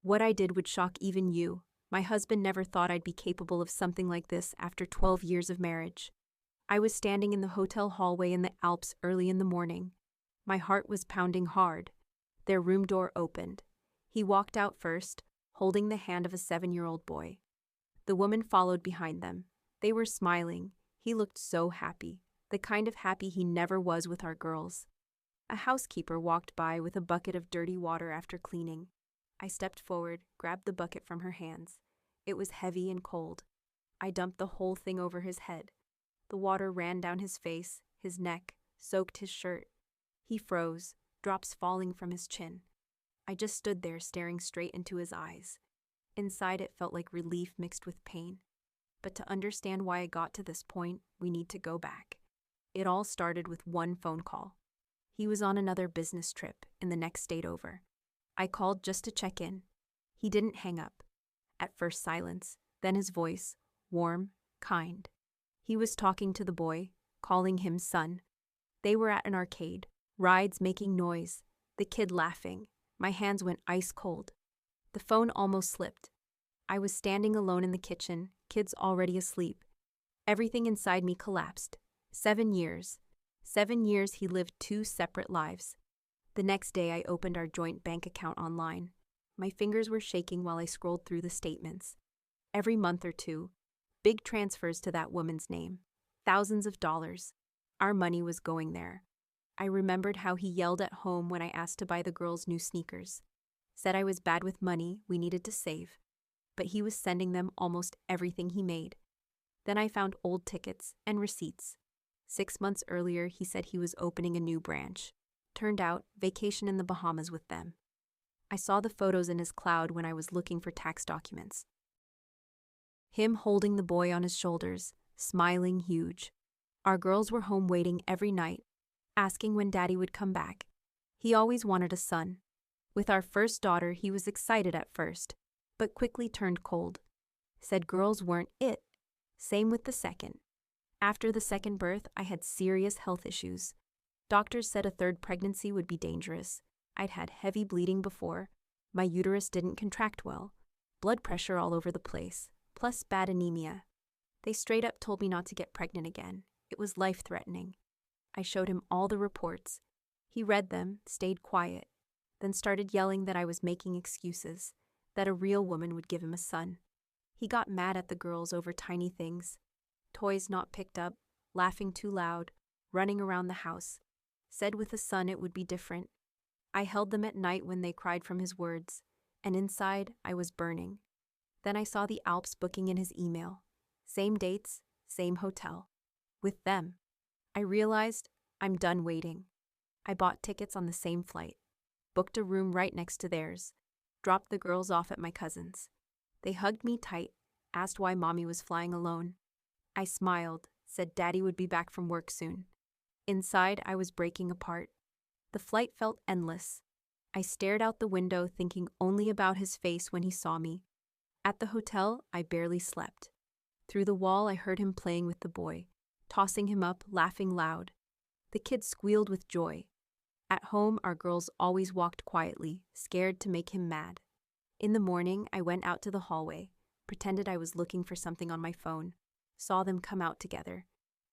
What I did would shock even you. My husband never thought I'd be capable of something like this after 12 years of marriage. I was standing in the hotel hallway in the Alps early in the morning. My heart was pounding hard. Their room door opened. He walked out first, holding the hand of a 7-year-old boy. The woman followed behind them. They were smiling. He looked so happy, the kind of happy he never was with our girls. A housekeeper walked by with a bucket of dirty water after cleaning. I stepped forward, grabbed the bucket from her hands. It was heavy and cold. I dumped the whole thing over his head. The water ran down his face, his neck, soaked his shirt. He froze, drops falling from his chin. I just stood there staring straight into his eyes. Inside it felt like relief mixed with pain. But to understand why I got to this point, we need to go back. It all started with one phone call. He was on another business trip in the next state over. I called just to check in. He didn't hang up. At first silence, then his voice, warm, kind. He was talking to the boy, calling him son. They were at an arcade, rides making noise, the kid laughing. My hands went ice cold. The phone almost slipped. I was standing alone in the kitchen, kids already asleep. Everything inside me collapsed. 7 years. 7 years he lived 2 separate lives. The next day I opened our joint bank account online. My fingers were shaking while I scrolled through the statements. Every month or two, big transfers to that woman's name. Thousands of dollars. Our money was going there. I remembered how he yelled at home when I asked to buy the girls new sneakers. Said I was bad with money, we needed to save. But he was sending them almost everything he made. Then I found old tickets and receipts. 6 months earlier, he said he was opening a new branch. Turned out, vacation in the Bahamas with them. I saw the photos in his cloud when I was looking for tax documents. Him holding the boy on his shoulders, smiling huge. Our girls were home waiting every night, asking when Daddy would come back. He always wanted a son. With our first daughter, he was excited at first, but quickly turned cold. Said girls weren't it. Same with the second. After the second birth, I had serious health issues. Doctors said a third pregnancy would be dangerous. I'd had heavy bleeding before. My uterus didn't contract well. Blood pressure all over the place, plus bad anemia. They straight up told me not to get pregnant again. It was life-threatening. I showed him all the reports. He read them, stayed quiet, then started yelling that I was making excuses, that a real woman would give him a son. He got mad at the girls over tiny things. Toys not picked up, laughing too loud, running around the house. Said with a son it would be different. I held them at night when they cried from his words, and inside I was burning. Then I saw the ALPS booking in his email. Same dates, same hotel. With them. I realized I'm done waiting. I bought tickets on the same flight, booked a room right next to theirs, dropped the girls off at my cousin's. They hugged me tight, asked why Mommy was flying alone. I smiled, said Daddy would be back from work soon. Inside, I was breaking apart. The flight felt endless. I stared out the window thinking only about his face when he saw me. At the hotel, I barely slept. Through the wall, I heard him playing with the boy, tossing him up, laughing loud. The kids squealed with joy. At home, our girls always walked quietly, scared to make him mad. In the morning, I went out to the hallway, pretended I was looking for something on my phone, saw them come out together.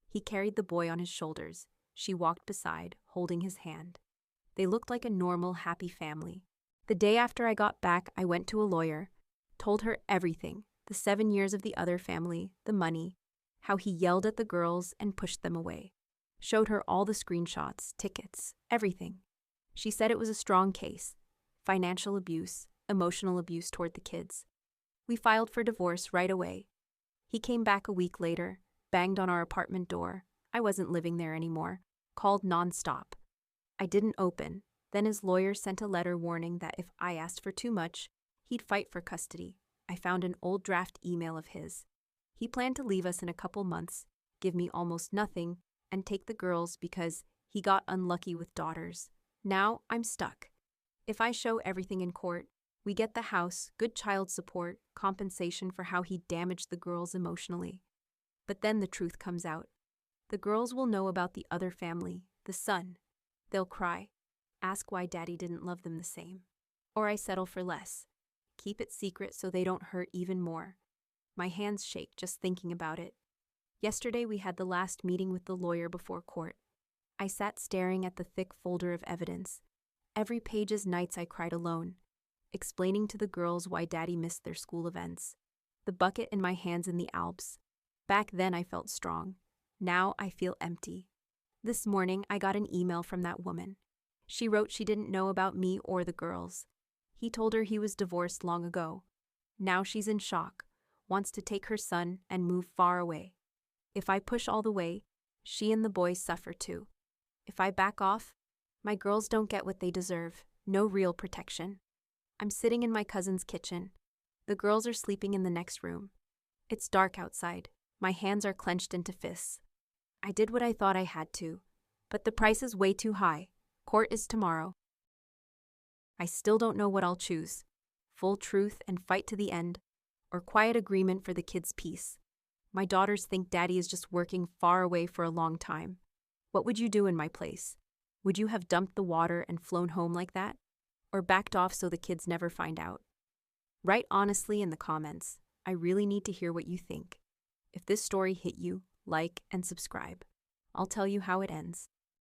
He carried the boy on his shoulders. She walked beside, holding his hand. They looked like a normal, happy family. The day after I got back, I went to a lawyer, told her everything, the 7 years of the other family, the money, how he yelled at the girls and pushed them away. Showed her all the screenshots, tickets, everything. She said it was a strong case. Financial abuse, emotional abuse toward the kids. We filed for divorce right away. He came back a week later, banged on our apartment door. I wasn't living there anymore. Called nonstop. I didn't open. Then his lawyer sent a letter warning that if I asked for too much, he'd fight for custody. I found an old draft email of his. He planned to leave us in a couple months, give me almost nothing, and take the girls because he got unlucky with daughters. Now I'm stuck. If I show everything in court, we get the house, good child support, compensation for how he damaged the girls emotionally. But then the truth comes out. The girls will know about the other family, the son. They'll cry, ask why Daddy didn't love them the same. Or I settle for less. Keep it secret so they don't hurt even more. My hands shake just thinking about it. Yesterday we had the last meeting with the lawyer before court. I sat staring at the thick folder of evidence. Every page's nights I cried alone, explaining to the girls why Daddy missed their school events. The bucket in my hands in the ALPS. Back then I felt strong. Now I feel empty. This morning I got an email from that woman. She wrote she didn't know about me or the girls. He told her he was divorced long ago. Now she's in shock, wants to take her son and move far away. If I push all the way, she and the boys suffer too. If I back off, my girls don't get what they deserve, no real protection. I'm sitting in my cousin's kitchen. The girls are sleeping in the next room. It's dark outside. My hands are clenched into fists. I did what I thought I had to, but the price is way too high. Court is tomorrow. I still don't know what I'll choose. Full truth and fight to the end, or quiet agreement for the kids' peace. My daughters think Daddy is just working far away for a long time. What would you do in my place? Would you have dumped the water and flown home like that? Or backed off so the kids never find out? Write honestly in the comments. I really need to hear what you think. If this story hit you, like and subscribe. I'll tell you how it ends.